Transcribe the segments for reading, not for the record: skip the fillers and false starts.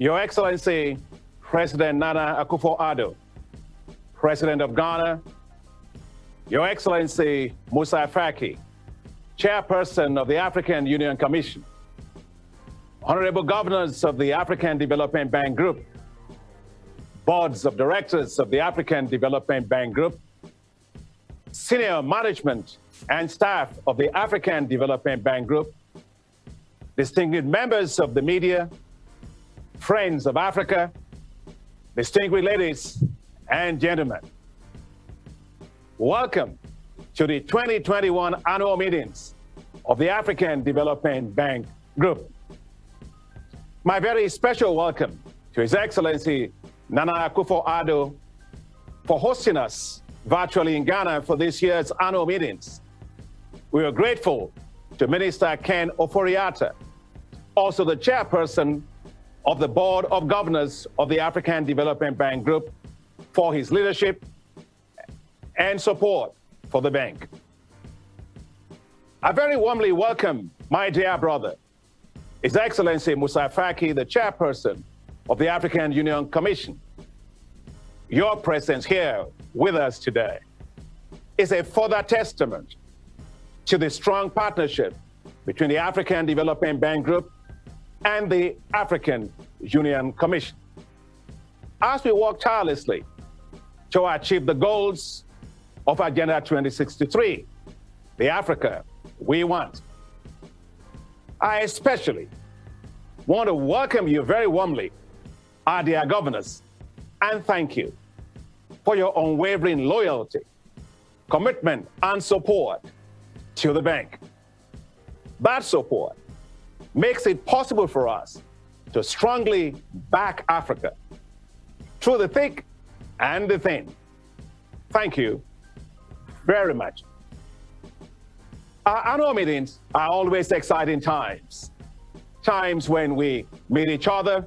Your Excellency, President Nana Akufo-Addo, President of Ghana, Your Excellency Musa Faki, Chairperson of the African Union Commission, Honorable Governors of the African Development Bank Group, Boards of Directors of the African Development Bank Group, Senior Management and staff of the African Development Bank Group, distinguished members of the media, friends of Africa, distinguished ladies and gentlemen. Welcome to the 2021 annual meetings of the African Development Bank Group. My very special welcome to His Excellency Nana Akufo-Addo for hosting us virtually in Ghana for this year's annual meetings. We are grateful to Minister Ken Ofori-Atta, also the chairperson of the Board of Governors of the African Development Bank Group, for his leadership and support for the bank. I very warmly welcome my dear brother, His Excellency Musa Faki, the chairperson of the African Union Commission. Your presence here with us today is a further testament to the strong partnership between the African Development Bank Group and the African Union Commission, as we work tirelessly to achieve the goals of Agenda 2063, the Africa we want. I especially want to welcome you very warmly, our dear governors, and thank you for your unwavering loyalty, commitment, and support to the bank. That support makes it possible for us to strongly back Africa through the thick and the thin. Thank you very much. Our annual meetings are always exciting times when we meet each other,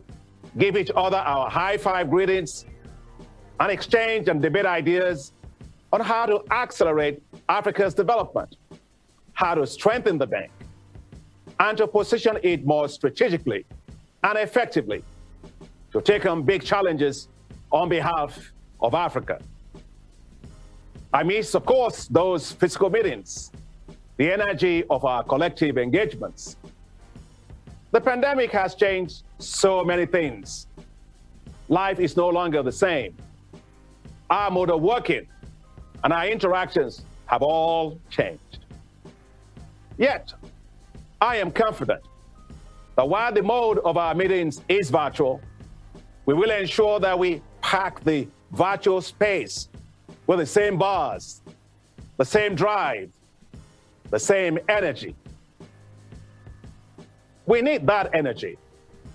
give each other our high five greetings, and exchange and debate ideas on how to accelerate Africa's development, how to strengthen the bank, and to position it more strategically and effectively to take on big challenges on behalf of Africa. I miss, of course, those physical meetings, the energy of our collective engagements. The pandemic has changed so many things. Life is no longer the same. Our mode of working and our interactions have all changed. Yet, I am confident that while the mode of our meetings is virtual, we will ensure that we pack the virtual space with the same buzz, the same drive, the same energy. We need that energy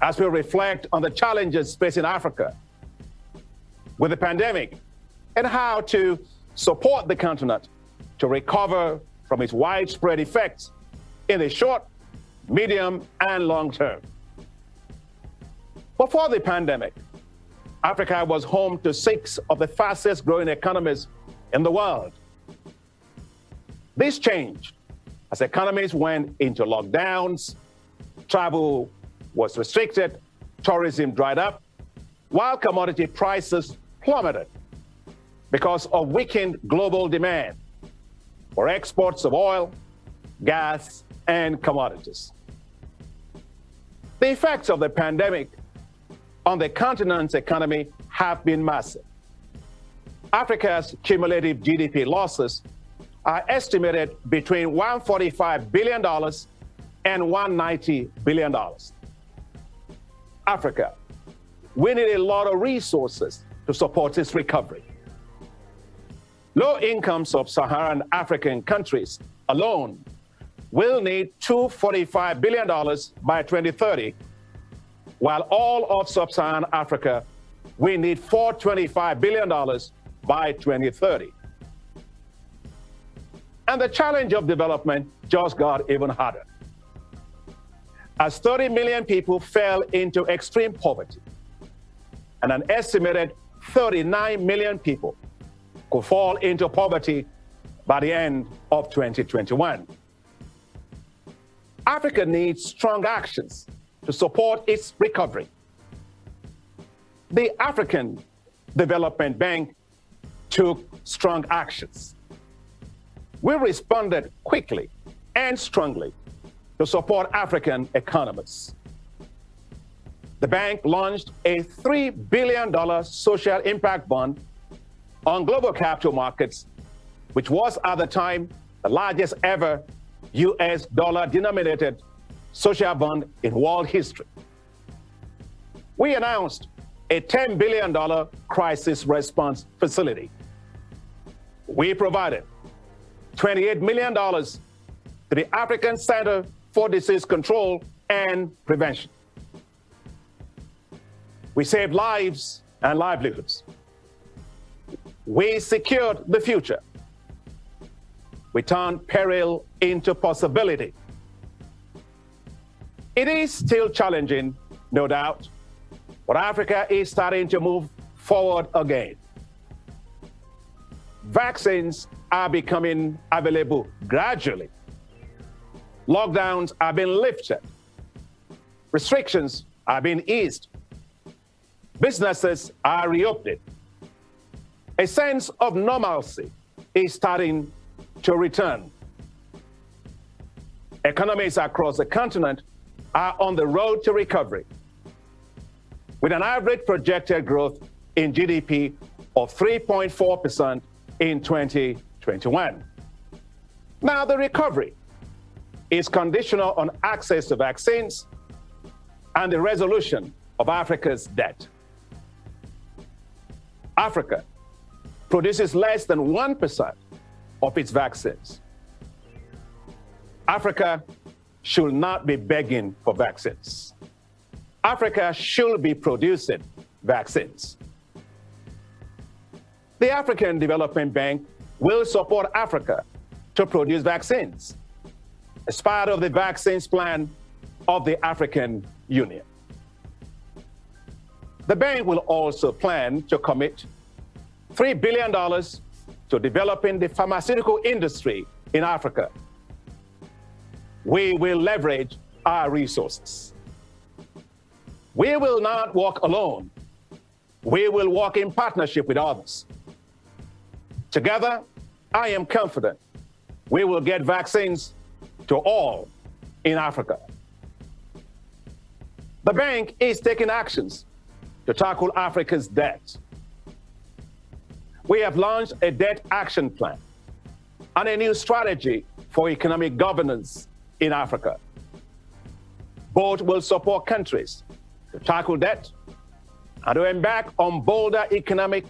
as we reflect on the challenges facing Africa with the pandemic and how to support the continent to recover from its widespread effects in the short, medium, and long term. Before the pandemic, Africa was home to 6 of the fastest growing economies in the world. This changed as economies went into lockdowns, travel was restricted, tourism dried up, while commodity prices plummeted because of weakened global demand for exports of oil, gas, and commodities. The effects of the pandemic on the continent's economy have been massive. Africa's cumulative GDP losses are estimated between $145 billion and $190 billion. Africa, we need a lot of resources to support its recovery. Low-income sub-Saharan African countries alone will need $245 billion by 2030, while all of sub-Saharan Africa will need $425 billion by 2030. And the challenge of development just got even harder, as 30 million people fell into extreme poverty, and an estimated 39 million people could fall into poverty by the end of 2021. Africa needs strong actions to support its recovery. The African Development Bank took strong actions. We responded quickly and strongly to support African economies. The bank launched a $3 billion social impact bond on global capital markets, which was at the time the largest ever US dollar-denominated social bond in world history. We announced a $10 billion crisis response facility. We provided $28 million to the African Center for Disease Control and Prevention. We saved lives and livelihoods. We secured the future. We turned peril into possibility. It is still challenging, no doubt, but Africa is starting to move forward again. Vaccines are becoming available gradually. Lockdowns are being lifted. Restrictions are being eased. Businesses are reopening. A sense of normalcy is starting to return. Economies across the continent are on the road to recovery, with an average projected growth in GDP of 3.4% in 2021. Now, the recovery is conditional on access to vaccines and the resolution of Africa's debt. Africa produces less than 1% of its vaccines. Africa should not be begging for vaccines. Africa should be producing vaccines. The African Development Bank will support Africa to produce vaccines as part of the vaccines plan of the African Union. The bank will also plan to commit $3 billion to developing the pharmaceutical industry in Africa. We will leverage our resources. We will not walk alone. We will walk in partnership with others. Together, I am confident we will get vaccines to all in Africa. The bank is taking actions to tackle Africa's debt. We have launched a debt action plan and a new strategy for economic governance in Africa. Both will support countries to tackle debt and to embark on bolder economic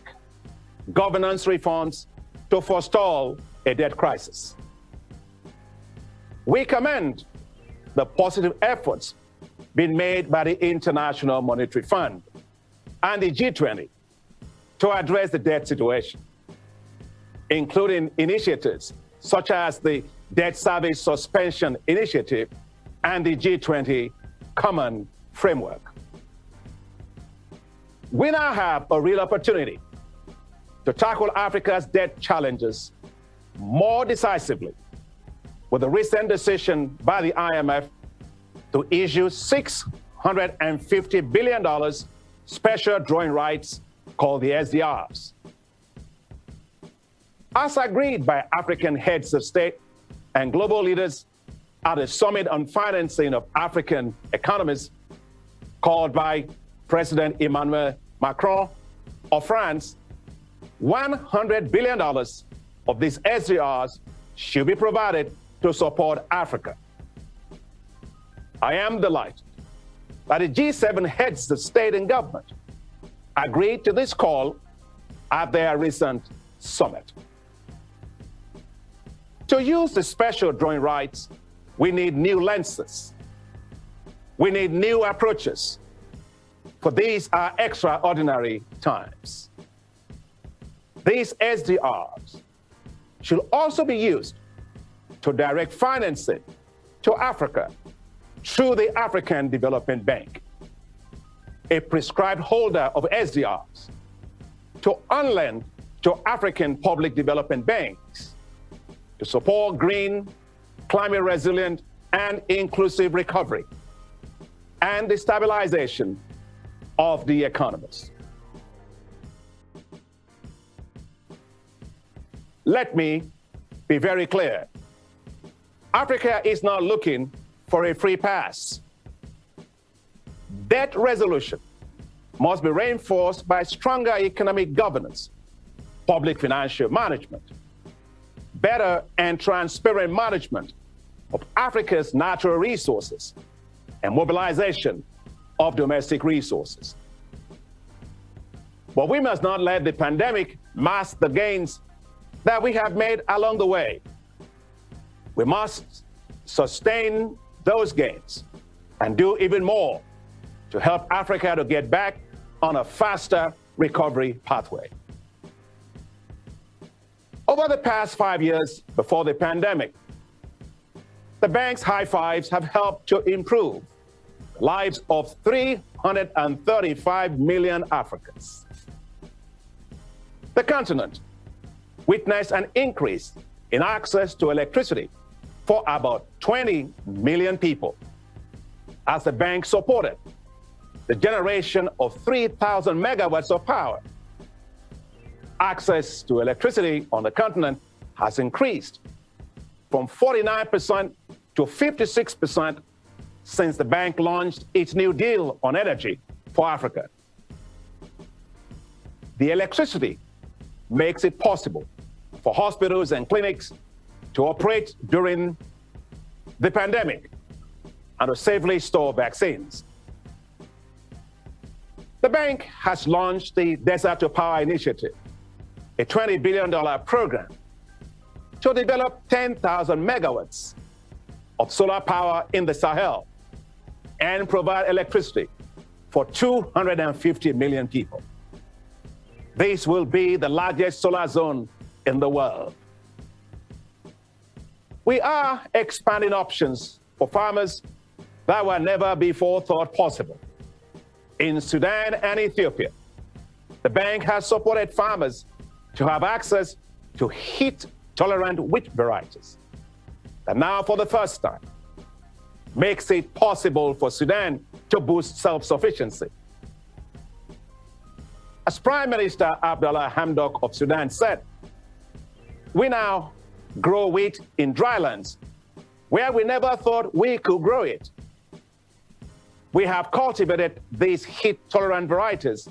governance reforms to forestall a debt crisis. We commend the positive efforts being made by the International Monetary Fund and the G20 to address the debt situation, including initiatives such as the Debt Service Suspension Initiative and the G20 Common Framework. We now have a real opportunity to tackle Africa's debt challenges more decisively with the recent decision by the IMF to issue $650 billion special drawing rights called the SDRs. As agreed by African heads of state and global leaders at the Summit on Financing of African Economies, called by President Emmanuel Macron of France, $100 billion of these SDRs should be provided to support Africa. I am delighted that the G7 heads of state and government agreed to this call at their recent summit. To use the special drawing rights, we need new lenses. We need new approaches, for these are extraordinary times. These SDRs should also be used to direct financing to Africa through the African Development Bank, a prescribed holder of SDRs, to unlend to African public development banks to support green, climate resilient, and inclusive recovery and the stabilization of the economies. let me be very clear. Africa is not looking for a free pass. Debt resolution must be reinforced by stronger economic governance, public financial management, better and transparent management of Africa's natural resources, and mobilization of domestic resources. But we must not let the pandemic mask the gains that we have made along the way. We must sustain those gains and do even more to help Africa to get back on a faster recovery pathway. Over the past 5 years before the pandemic, the bank's high fives have helped to improve the lives of 335 million Africans. The continent witnessed an increase in access to electricity for about 20 million people as the bank supported the generation of 3,000 megawatts of power. Access to electricity on the continent has increased from 49% to 56% since the bank launched its New Deal on energy for Africa. The electricity makes it possible for hospitals and clinics to operate during the pandemic and to safely store vaccines. The bank has launched the Desert to Power Initiative, a $20 billion program to develop 10,000 megawatts of solar power in the Sahel and provide electricity for 250 million people. This will be the largest solar zone in the world. We are expanding options for farmers that were never before thought possible. In Sudan and Ethiopia, the bank has supported farmers to have access to heat-tolerant wheat varieties that now, for the first time, makes it possible for Sudan to boost self-sufficiency. As Prime Minister Abdullah Hamdok of Sudan said, we now grow wheat in drylands where we never thought we could grow it. We have cultivated these heat-tolerant varieties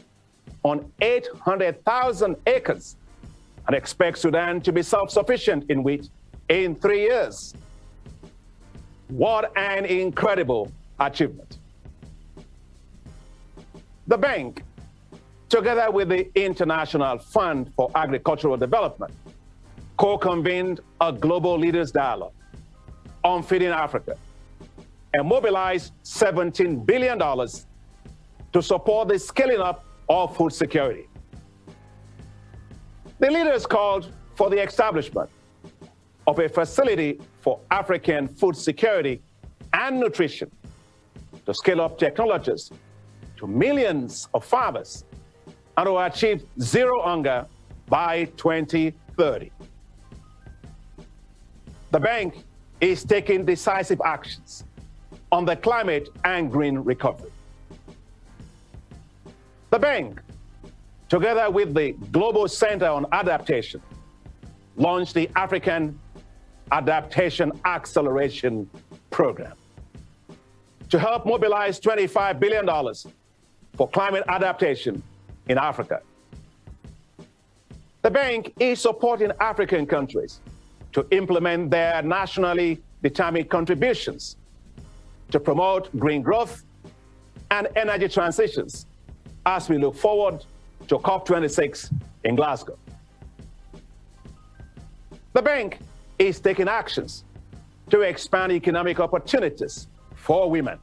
on 800,000 acres and expect Sudan to be self-sufficient in wheat in 3 years. What an incredible achievement. The bank, together with the International Fund for Agricultural Development, co-convened a global leaders dialogue on feeding Africa and mobilized $17 billion to support the scaling up of food security. The leaders called for the establishment of a facility for African food security and nutrition to scale up technologies to millions of farmers and to achieve zero hunger by 2030. The bank is taking decisive actions on the climate and green recovery. The bank, together with the Global Center on Adaptation, launched the African Adaptation Acceleration Program to help mobilize $25 billion for climate adaptation in Africa. The bank is supporting African countries to implement their nationally determined contributions to promote green growth and energy transitions as we look forward to COP26 in Glasgow. The bank is taking actions to expand economic opportunities for women.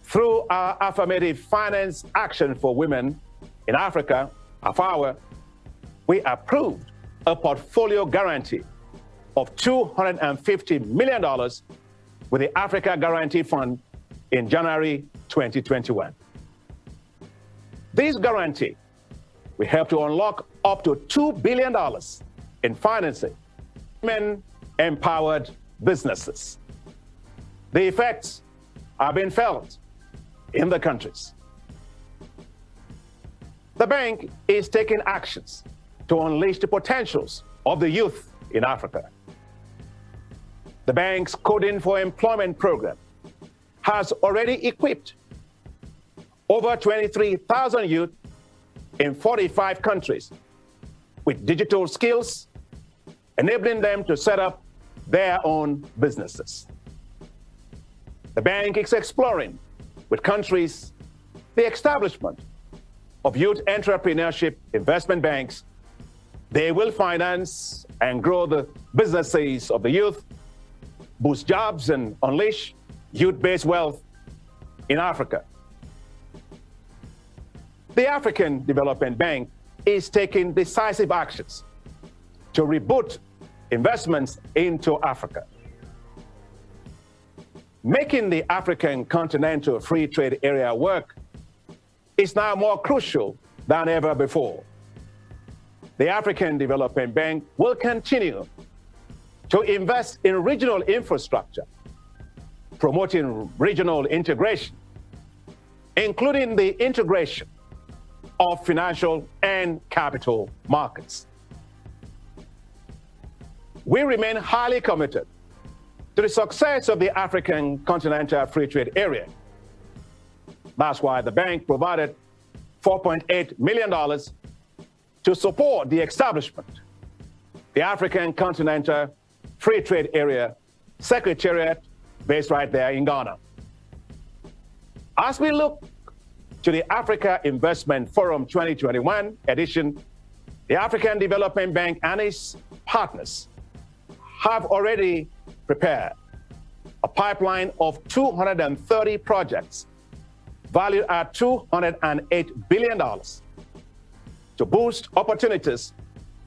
Through our affirmative finance action for women in Africa, AFAWA, we approved a portfolio guarantee of $250 million with the Africa Guarantee Fund in January 2021. This guarantee will help to unlock up to $2 billion in financing women-empowered businesses. The effects are being felt in the countries. The bank is taking actions to unleash the potentials of the youth in Africa. The bank's Coding for Employment program has already equipped over 23,000 youth in 45 countries with digital skills, enabling them to set up their own businesses. The bank is exploring with countries the establishment of youth entrepreneurship investment banks. They will finance and grow the businesses of the youth, boost jobs, and unleash youth-based wealth in Africa. The African Development Bank is taking decisive actions to reboot investments into Africa. Making the African Continental Free Trade Area work is now more crucial than ever before. The African Development Bank will continue to invest in regional infrastructure, promoting regional integration, including the integration of financial and capital markets. We remain highly committed to the success of the African Continental Free Trade Area. That's why the bank provided $4.8 million to support the establishment of the African Continental Free Trade Area Secretariat based right there in Ghana. As we look to the Africa Investment Forum 2021 edition, the African Development Bank and its partners have already prepared a pipeline of 230 projects valued at $208 billion to boost opportunities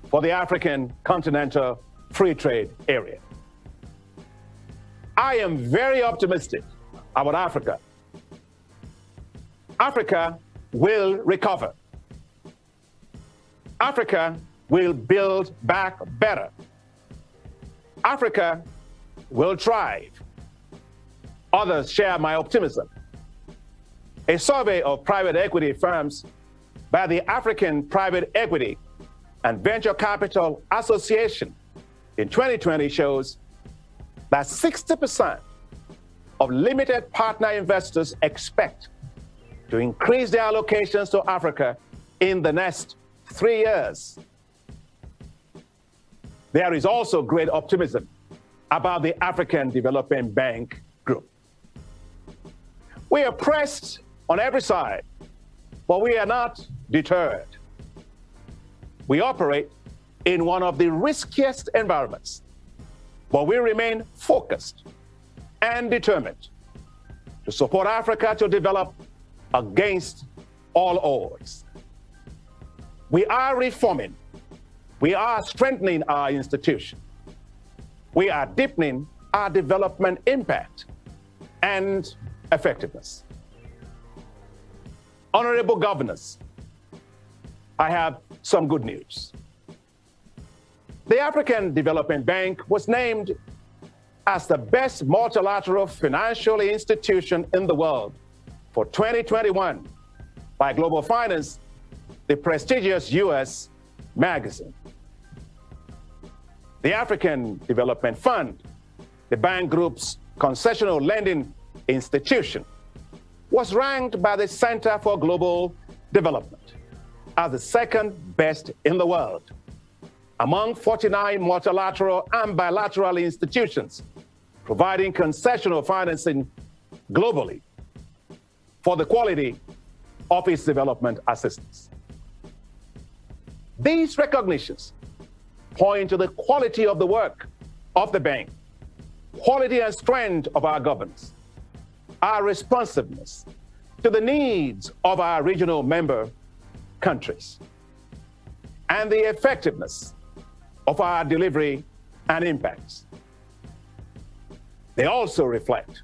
for the African Continental Free Trade Area. I am very optimistic about Africa. Africa will recover. Africa will build back better. Africa will thrive. Others share my optimism. A survey of private equity firms by the African Private Equity and Venture Capital Association in 2020 shows that 60% of limited partner investors expect to increase their allocations to Africa in the next 3 years. There is also great optimism about the African Development Bank Group. We are pressed on every side, but we are not deterred. We operate in one of the riskiest environments, but we remain focused and determined to support Africa to develop against all odds. We are reforming. We are strengthening our institution. We are deepening our development impact and effectiveness. Honorable governors, I have some good news. The African Development Bank was named as the best multilateral financial institution in the world for 2021 by Global Finance, the prestigious US magazine. The African Development Fund, the bank group's concessional lending institution, was ranked by the Center for Global Development as the second best in the world among 49 multilateral and bilateral institutions providing concessional financing globally for the quality of its development assistance. These recognitions point to the quality of the work of the bank, quality and strength of our governance, our responsiveness to the needs of our regional member countries, and the effectiveness of our delivery and impacts. They also reflect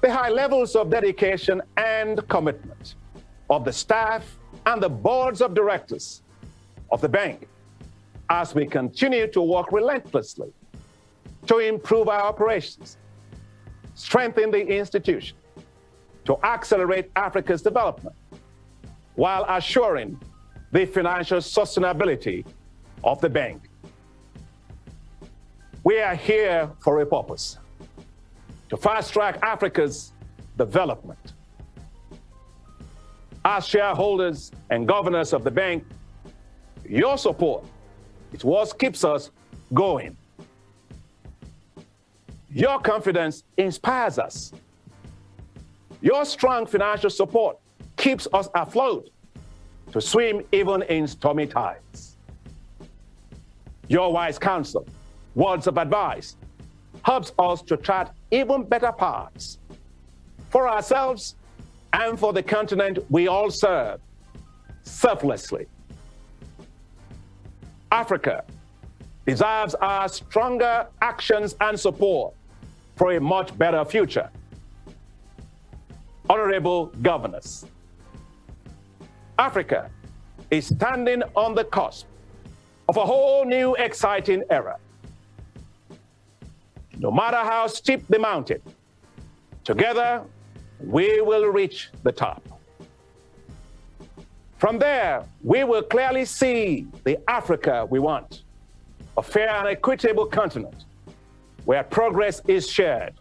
the high levels of dedication and commitment of the staff and the boards of directors of the bank as we continue to work relentlessly to improve our operations, strengthen the institution, to accelerate Africa's development, while assuring the financial sustainability of the bank. We are here for a purpose: to fast-track Africa's development. As shareholders and governors of the bank, your support is what keeps us going. Your confidence inspires us. Your strong financial support keeps us afloat to swim even in stormy tides. Your wise counsel, words of advice, helps us to chart even better paths for ourselves and for the continent we all serve selflessly. Africa deserves our stronger actions and support for a much better future. Honorable governors, Africa is standing on the cusp of a whole new exciting era. No matter how steep the mountain, together we will reach the top. From there, we will clearly see the Africa we want, a fair and equitable continent where progress is shared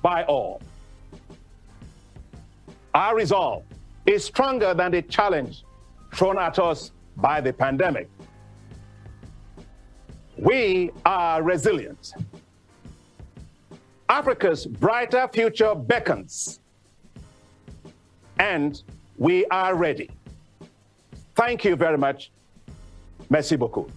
by all. Our resolve is stronger than the challenge thrown at us by the pandemic. We are resilient. Africa's brighter future beckons, and we are ready. Thank you very much. Merci beaucoup.